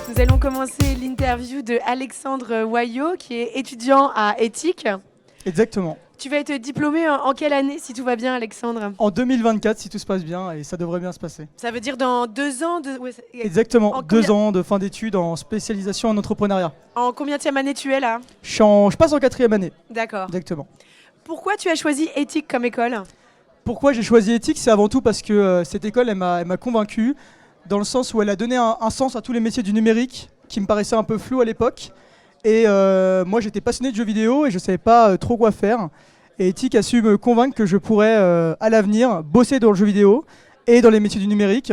Nous allons commencer l'interview de Alexandre Waillot, qui est étudiant à éthique. Exactement. Tu vas être diplômé en quelle année, si tout va bien, Alexandre? En 2024, si tout se passe bien, et ça devrait bien se passer. Ça veut dire dans 2 ans Exactement, 2 ans de fin d'études en spécialisation en entrepreneuriat. En combienième année tu es là? Je passe en 4e année. D'accord. Exactement. Pourquoi tu as choisi éthique comme école? Pourquoi j'ai choisi éthique? C'est avant tout parce que cette école, elle m'a convaincu, dans le sens où elle a donné un sens à tous les métiers du numérique, qui me paraissaient un peu flou à l'époque. Et moi, j'étais passionné de jeux vidéo et je ne savais pas trop quoi faire. Et éthique a su me convaincre que je pourrais, à l'avenir, bosser dans le jeu vidéo et dans les métiers du numérique.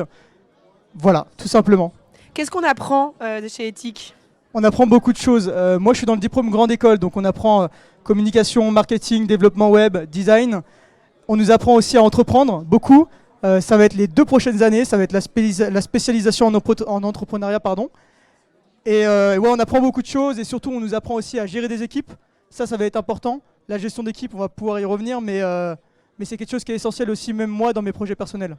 Voilà, tout simplement. Qu'est-ce qu'on apprend de chez éthique? On apprend beaucoup de choses. Moi, je suis dans le diplôme grande école, donc on apprend communication, marketing, développement web, design. On nous apprend aussi à entreprendre, beaucoup. Ça va être les 2 prochaines années, ça va être la spécialisation en entrepreneuriat, pardon. Et ouais, on apprend beaucoup de choses et surtout, on nous apprend aussi à gérer des équipes. Ça va être important. La gestion d'équipe, on va pouvoir y revenir, mais c'est quelque chose qui est essentiel aussi, même moi, dans mes projets personnels.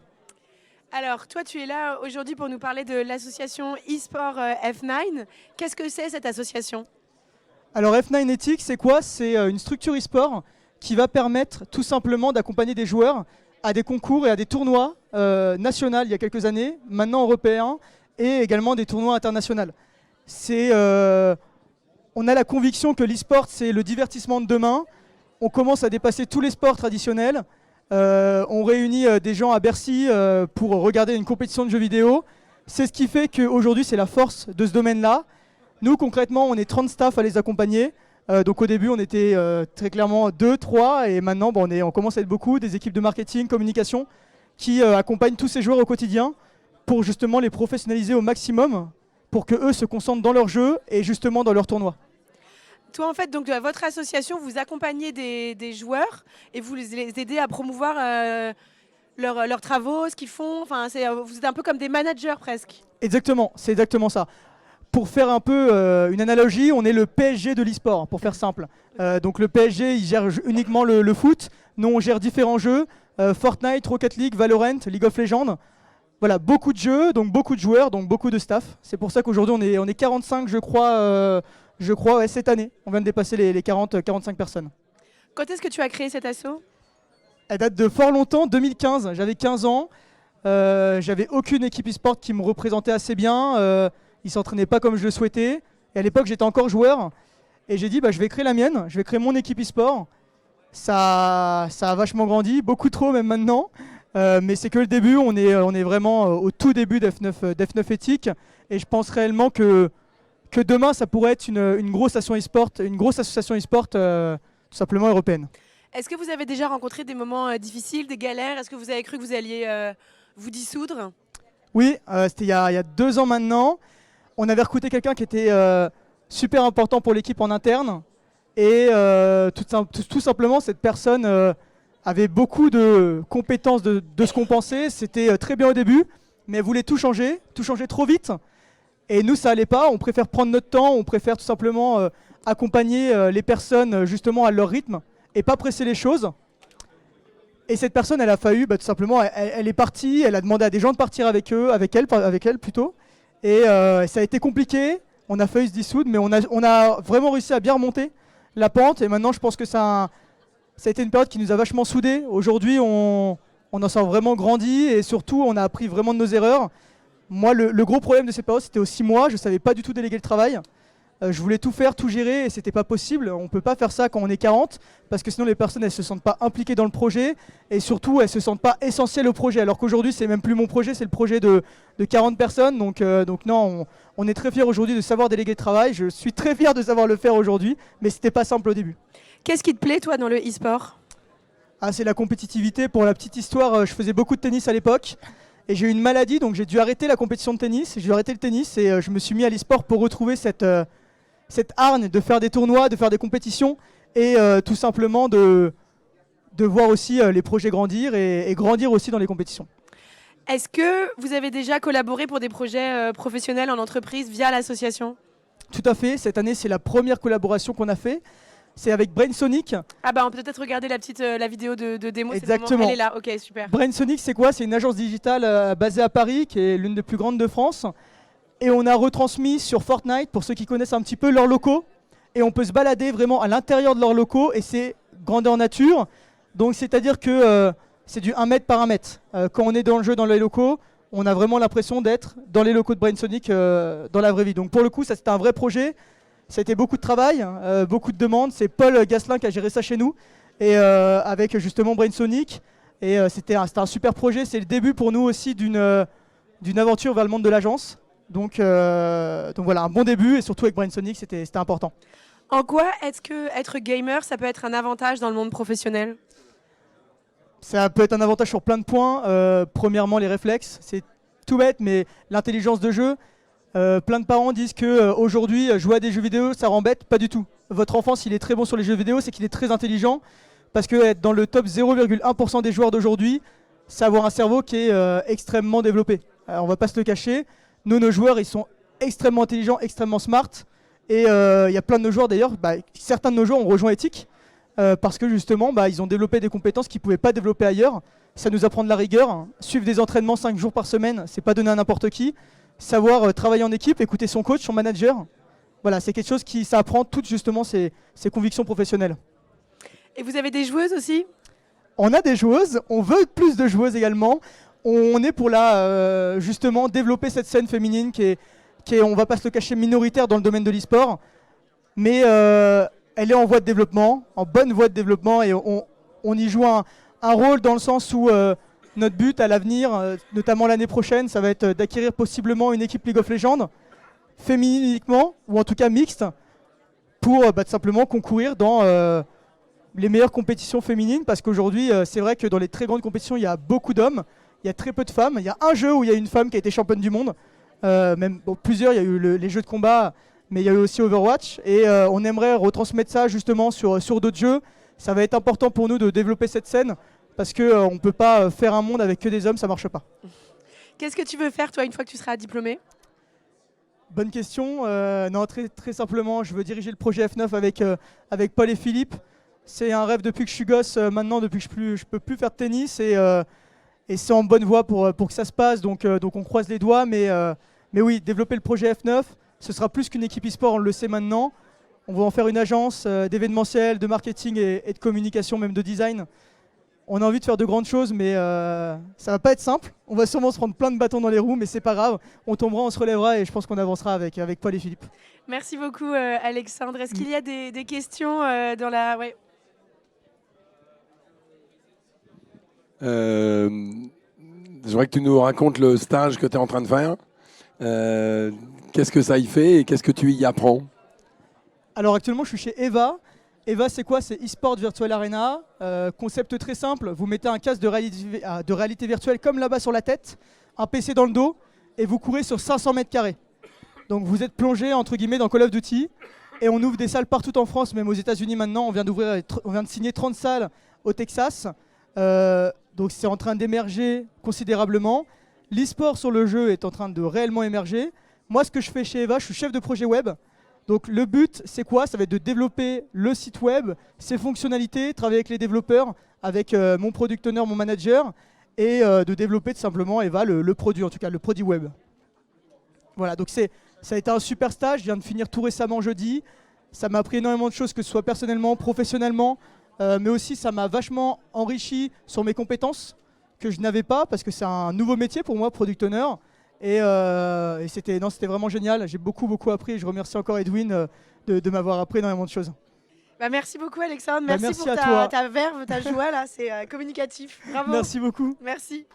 Alors, toi, tu es là aujourd'hui pour nous parler de l'association eSport F9. Qu'est-ce que c'est cette association? Alors F9 Ethics, c'est quoi? C'est une structure e-sport qui va permettre tout simplement d'accompagner des joueurs à des concours et à des tournois nationaux il y a quelques années, maintenant européens, et également des tournois internationaux. On a la conviction que l'e-sport, c'est le divertissement de demain. On commence à dépasser tous les sports traditionnels. On réunit des gens à Bercy pour regarder une compétition de jeux vidéo. C'est ce qui fait qu'aujourd'hui, c'est la force de ce domaine-là. Nous, concrètement, on est 30 staff à les accompagner. Donc au début, on était très clairement 2, 3. Et maintenant, on commence à être beaucoup. Des équipes de marketing, communication qui accompagnent tous ces joueurs au quotidien pour justement les professionnaliser au maximum pour qu'eux se concentrent dans leur jeu et justement dans leur tournoi. Toi, en fait, donc, votre association, vous accompagnez des joueurs et vous les aidez à promouvoir leurs travaux, ce qu'ils font. Enfin, vous êtes un peu comme des managers presque. Exactement, c'est exactement ça. Pour faire un peu une analogie, on est le PSG de l'e-sport, pour faire simple. Donc le PSG, il gère uniquement le foot. Nous, on gère différents jeux. Fortnite, Rocket League, Valorant, League of Legends. Voilà, beaucoup de jeux, donc beaucoup de joueurs, donc beaucoup de staff. C'est pour ça qu'aujourd'hui, on est 45, je crois, ouais, cette année. On vient de dépasser les 40-45 personnes. Quand est-ce que tu as créé cet asso? Elle date de fort longtemps, 2015. J'avais 15 ans. J'avais aucune équipe e-sport qui me représentait assez bien. Ils ne s'entraînaient pas comme je le souhaitais. Et à l'époque, j'étais encore joueur. Et j'ai dit, je vais créer la mienne. Je vais créer mon équipe e-sport. Ça a vachement grandi, beaucoup trop même maintenant. Mais c'est que le début. On est vraiment au tout début d'F9 Ethics. Et je pense réellement que demain, ça pourrait être une grosse association e-sport, tout simplement européenne. Est-ce que vous avez déjà rencontré des moments difficiles, des galères? Est-ce que vous avez cru que vous alliez vous dissoudre? Oui, c'était il y a 2 ans maintenant. On avait recruté quelqu'un qui était super important pour l'équipe en interne. Et tout simplement, cette personne avait beaucoup de compétences de ce qu'on pensait. C'était très bien au début, mais elle voulait tout changer trop vite. Et nous, ça allait pas. On préfère prendre notre temps. On préfère tout simplement accompagner les personnes justement à leur rythme et pas presser les choses. Et cette personne, elle a fallu, tout simplement, elle est partie. Elle a demandé à des gens de partir avec elle plutôt. Et ça a été compliqué. On a failli se dissoudre, mais on a vraiment réussi à bien remonter la pente. Et maintenant, je pense que ça a été une période qui nous a vachement soudés. Aujourd'hui, on en sort vraiment grandi et surtout, on a appris vraiment de nos erreurs. Moi, le gros problème de cette période, c'était aux 6 mois. Je ne savais pas du tout déléguer le travail. Je voulais tout faire, tout gérer et c'était pas possible. On peut pas faire ça quand on est 40 parce que sinon les personnes elles se sentent pas impliquées dans le projet et surtout elles se sentent pas essentielles au projet. Alors qu'aujourd'hui c'est même plus mon projet, c'est le projet de 40 personnes. Donc non, on est très fiers aujourd'hui de savoir déléguer le travail. Je suis très fier de savoir le faire aujourd'hui, mais c'était pas simple au début. Qu'est-ce qui te plaît toi dans le e-sport? C'est la compétitivité. Pour la petite histoire, je faisais beaucoup de tennis à l'époque. Et j'ai eu une maladie, donc j'ai dû arrêter la compétition de tennis. J'ai dû arrêter le tennis et je me suis mis à l'e-sport pour retrouver cette hargne de faire des tournois, de faire des compétitions et tout simplement de voir aussi les projets grandir et grandir aussi dans les compétitions. Est-ce que vous avez déjà collaboré pour des projets professionnels en entreprise via l'association? Tout à fait. Cette année, c'est la première collaboration qu'on a fait. c'est avec Brainsonic. Ah bah on peut peut-être regarder la vidéo de démo. Exactement. Elle est là, ok, super. Brainsonic, c'est quoi? C'est une agence digitale basée à Paris, qui est l'une des plus grandes de France. Et on a retransmis sur Fortnite, pour ceux qui connaissent un petit peu, leurs locaux. Et on peut se balader vraiment à l'intérieur de leurs locaux, et c'est grandeur nature. Donc c'est-à-dire que c'est du 1 mètre par 1 mètre. Quand on est dans le jeu, dans les locaux, on a vraiment l'impression d'être dans les locaux de Brainsonic dans la vraie vie. Donc pour le coup, ça c'était un vrai projet. Ça a été beaucoup de travail, beaucoup de demandes. C'est Paul Gasselin qui a géré ça chez nous, et avec justement Brainsonic. Et c'était un super projet. C'est le début pour nous aussi d'une aventure vers le monde de l'agence. Donc voilà, un bon début, et surtout avec Brainsonic, c'était important. En quoi est-ce que être gamer, ça peut être un avantage dans le monde professionnel? Ça peut être un avantage sur plein de points. Premièrement, les réflexes. C'est tout bête, mais l'intelligence de jeu. Plein de parents disent qu'aujourd'hui, jouer à des jeux vidéo, ça rend bête. Pas du tout. Votre enfant, s'il est très bon sur les jeux vidéo, c'est qu'il est très intelligent. Parce que être dans le top 0,1% des joueurs d'aujourd'hui, c'est avoir un cerveau qui est extrêmement développé. On va pas se le cacher. Nos joueurs, ils sont extrêmement intelligents, extrêmement smart. Et il y a plein de nos joueurs d'ailleurs, certains de nos joueurs ont rejoint Ethic parce que justement, ils ont développé des compétences qu'ils ne pouvaient pas développer ailleurs. Ça nous apprend de la rigueur. Suivre des entraînements 5 jours par semaine, c'est pas donné à n'importe qui. Savoir travailler en équipe, écouter son coach, son manager. Voilà, c'est quelque chose qui ça apprend toutes justement ses convictions professionnelles. Et vous avez des joueuses aussi? On a des joueuses, on veut plus de joueuses également. On est pour justement développer cette scène féminine qui est, on va pas se le cacher, minoritaire dans le domaine de l'e-sport. Mais elle est en voie de développement, en bonne voie de développement, et on y joue un rôle dans le sens où notre but à l'avenir, notamment l'année prochaine, ça va être d'acquérir possiblement une équipe League of Legends, féminine uniquement, ou en tout cas mixte, pour tout simplement concourir dans les meilleures compétitions féminines, parce qu'aujourd'hui, c'est vrai que dans les très grandes compétitions, il y a beaucoup d'hommes, il y a très peu de femmes. Il y a un jeu où il y a une femme qui a été championne du monde, plusieurs, il y a eu les jeux de combat, mais il y a eu aussi Overwatch, et on aimerait retransmettre ça justement sur d'autres jeux. Ça va être important pour nous de développer cette scène, parce qu'on ne peut pas faire un monde avec que des hommes, ça ne marche pas. Qu'est-ce que tu veux faire toi une fois que tu seras diplômé? Bonne question. Non, très simplement, je veux diriger le projet F9 avec Paul et Philippe. C'est un rêve depuis que je suis gosse, maintenant depuis que je peux plus faire de tennis, et c'est en bonne voie pour que ça se passe, donc on croise les doigts, mais oui, développer le projet F9, ce sera plus qu'une équipe e-sport, on le sait maintenant. On va en faire une agence d'événementiel, de marketing et de communication, même de design. On a envie de faire de grandes choses, mais ça va pas être simple. On va sûrement se prendre plein de bâtons dans les roues, mais c'est pas grave. On tombera, on se relèvera, et je pense qu'on avancera avec Paul et Philippe. Merci beaucoup Alexandre. Est-ce qu'il y a des questions dans la... Ouais. J'aimerais que tu nous racontes le stage que tu es en train de faire. Qu'est-ce que ça y fait et qu'est-ce que tu y apprends? Alors actuellement, je suis chez Eva. Eva, c'est quoi? C'est eSport Virtual Arena. Concept très simple. Vous mettez un casque de réalité virtuelle comme là-bas sur la tête, un PC dans le dos, et vous courez sur 500 mètres carrés. Donc vous êtes plongé entre guillemets dans Call of Duty. Et on ouvre des salles partout en France, même aux États-Unis maintenant. On vient de signer 30 salles au Texas. Donc c'est en train d'émerger considérablement. L'e-sport sur le jeu est en train de réellement émerger. Moi, ce que je fais chez Eva, je suis chef de projet web. Donc le but, c'est quoi? Ça va être de développer le site web, ses fonctionnalités, travailler avec les développeurs, avec mon product owner, mon manager, et de développer tout simplement, Eva, le produit, en tout cas le produit web. Voilà, donc ça a été un super stage. Je viens de finir tout récemment jeudi. Ça m'a appris énormément de choses, que ce soit personnellement, professionnellement, mais aussi ça m'a vachement enrichi sur mes compétences que je n'avais pas, parce que c'est un nouveau métier pour moi, product owner. Et c'était vraiment génial. J'ai beaucoup appris, et je remercie encore Edwin de m'avoir appris énormément de choses. Merci beaucoup Alexandre, merci pour ta verve, ta joie là, c'est communicatif. Bravo. Merci beaucoup. Merci.